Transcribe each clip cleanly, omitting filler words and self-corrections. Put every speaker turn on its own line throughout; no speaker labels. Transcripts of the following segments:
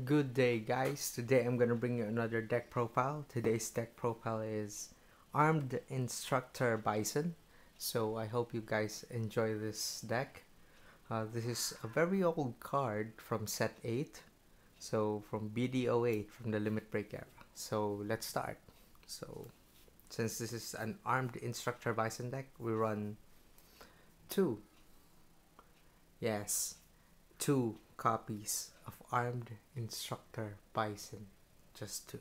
Good day, guys. Today I'm gonna bring you another deck profile. Today's deck profile is Armed Instructor Bison. So I hope you guys enjoy this deck. This is a very old card from set 8. So from BD08 from the Limit Break era. So let's start. So since this is an Armed Instructor Bison deck, we run two. Yes, two copies of Armed Instructor Bison. Just two.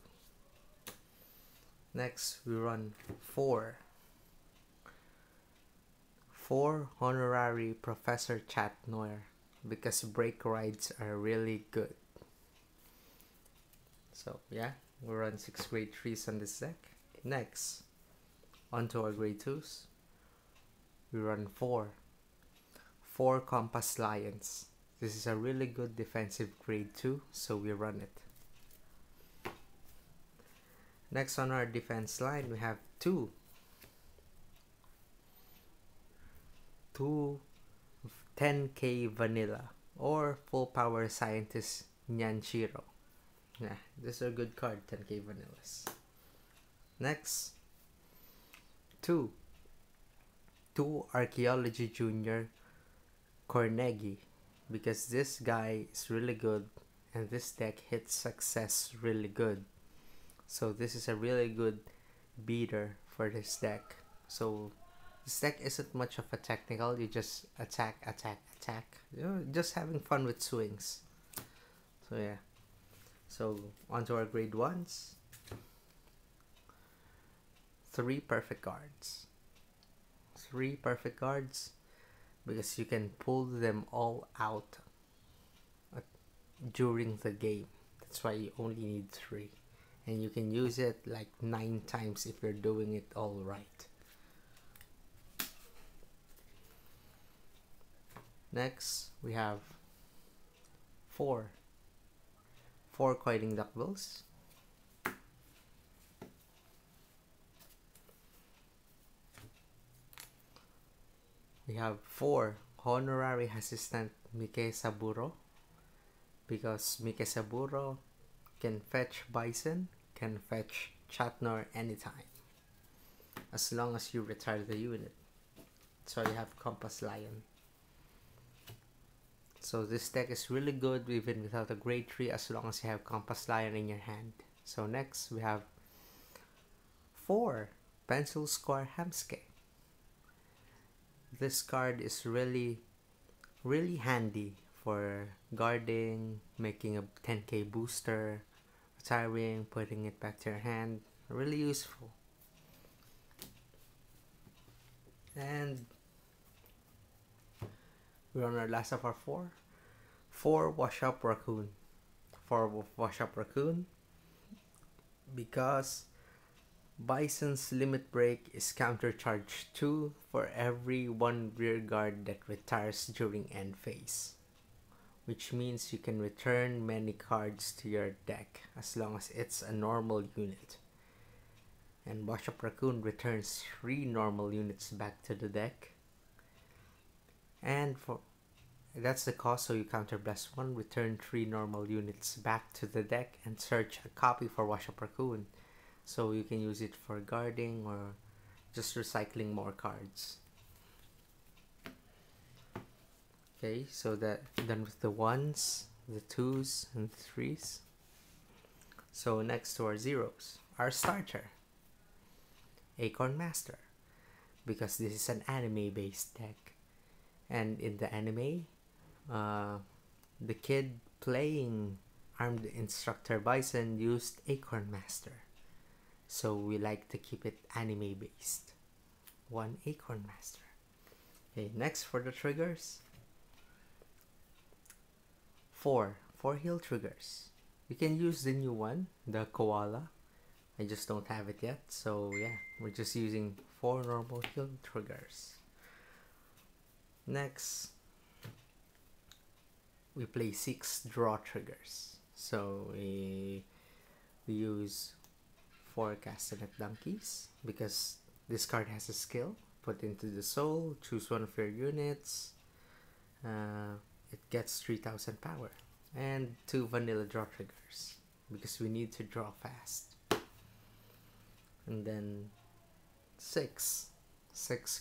Next, we run four honorary Professor Chat Noir because break rides are really good. So yeah, we run 6 grade 3s on this deck. Next, onto our grade 2s. We run four Compass Lions. This is a really good defensive grade 2, so we run it. Next on our defense line, we have two 10k vanilla or full power scientist Nyanshiro. Yeah, this is a good card, 10k vanillas. Next, two archaeology junior Cornegi, because this guy is really good and this deck hits success really good. So this is a really good beater for this deck. So this deck isn't much of a technical, you just attack. You know, just having fun with swings. So yeah. So onto our grade 1s. 3 perfect cards. 3 perfect cards because you can pull them all out during the game. That's why you only need 3. And you can use it like 9 times if you're doing it all right. Next, we have 4 coiling duckbills. We have 4 honorary assistant Mike Saburo, because Mike Saburo can fetch Bison, can fetch Chatnor anytime, as long as you retire the unit. So you have Compass Lion. So this deck is really good even without a grade 3 as long as you have Compass Lion in your hand. So next we have 4 Pencil Square Hamske. This card is really handy for guarding, making a 10k booster, retiring, putting it back to your hand. Really useful. And we're on our last of our 4 Wash Up Raccoon. 4 Wash Up Raccoon because Bison's limit break is counter charge 2 for every 1 rear guard that retires during end phase, which means you can return many cards to your deck as long as it's a normal unit. And Wash Up Raccoon returns 3 normal units back to the deck. And that's the cost, so you counter bless 1, return 3 normal units back to the deck, and search a copy for Wash Up Raccoon. So you can use it for guarding or just recycling more cards. Okay, so that done with the 1s, the 2s, and the 3s. So next to our 0s, our starter, Acorn Master, because this is an anime based deck. And in the anime, the kid playing Armed Instructor Bison used Acorn Master. So we like to keep it anime based. 1 Acorn Master. Okay, next for the triggers. 4 heal triggers. You can use the new one, the koala. I just don't have it yet, so yeah, we're just using 4 normal heal triggers. Next, we play 6 draw triggers. So we use 4 Castanet Donkeys because this card has a skill. Put into the soul, choose one of your units. It gets 3000 power. and 2 vanilla draw triggers because we need to draw fast. And then 6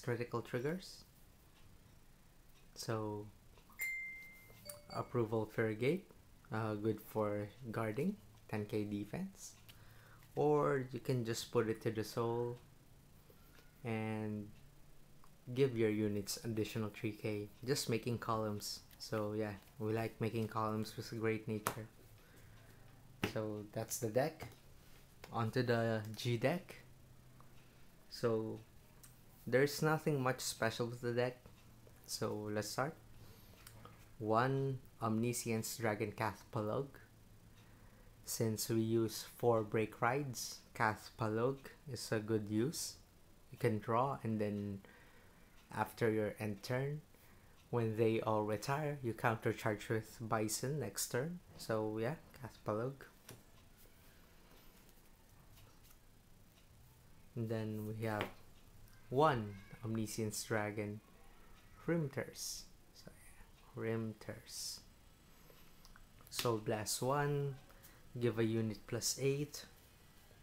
critical triggers. So approval Fear Gate, good for guarding, 10k defense. Or you can just put it to the soul and give your units additional 3k, just making columns. So yeah, we like making columns with great nature. So that's the deck. Onto the G deck. So there's nothing much special with the deck, so let's start. 1 Omniscience Dragon Cathpalog. Since we use 4 break rides, Cathpalog is a good use. You can draw, and then after your end turn, when they all retire, you countercharge with Bison next turn. So yeah, Cathpalog. And then we have 1 Omniscience Dragon Rimters. So yeah, Rimters. Soul Blast 1, give a unit +8,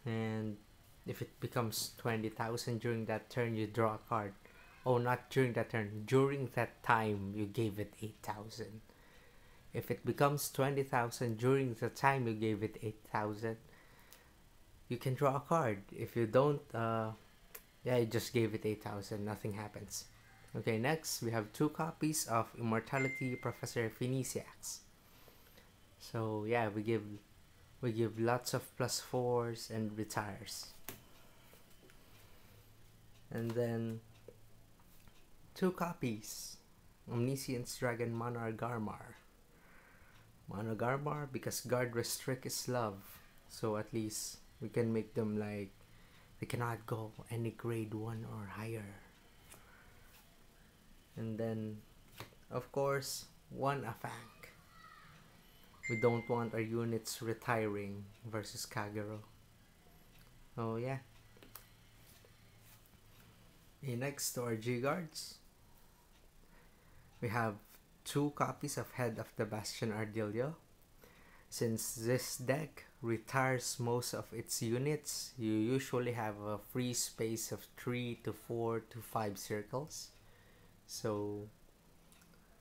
and if it becomes 20,000 during that turn, you draw a card. Oh, not during that turn, during that time you gave it 8,000. If it becomes 20,000 during the time you gave it 8,000, you can draw a card. If you don't, yeah, you just gave it 8,000, nothing happens. Okay, next we have 2 copies of Immortality Professor Phoeniciax. So yeah, we give lots of +4s and retires. And then 2 copies Omniscience Dragon Monogarmar. Monogarmar because guard restrict is love, so at least we can make them like they cannot go any grade 1 or higher. And then of course 1 Afank. We don't want our units retiring versus Kagero. Oh yeah. Okay, next to our G guards, we have 2 copies of Head of the Bastion Ardilio. Since this deck retires most of its units, you usually have a free space of 3 to 4 to 5 circles. So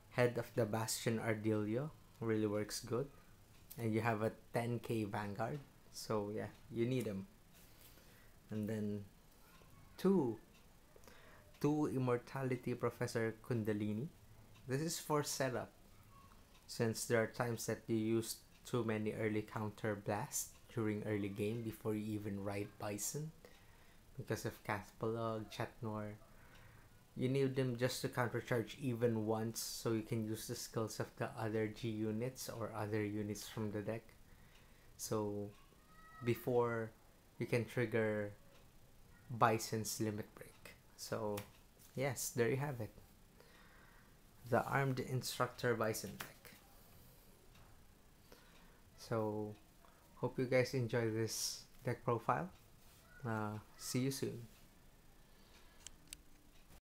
Head of the Bastion Ardilio really works good. And you have a 10k Vanguard, so yeah, you need them. And then 2 Immortality Professor Kundalini. This is for setup, since there are times that you use too many early counter blasts during early game before you even ride Bison because of Cathpalog, Chatnor. You need them just to countercharge even once, so you can use the skills of the other G units or other units from the deck. So before you can trigger Bison's limit break. So yes, there you have it. The Armed Instructor Bison deck. So hope you guys enjoy this deck profile. See you soon.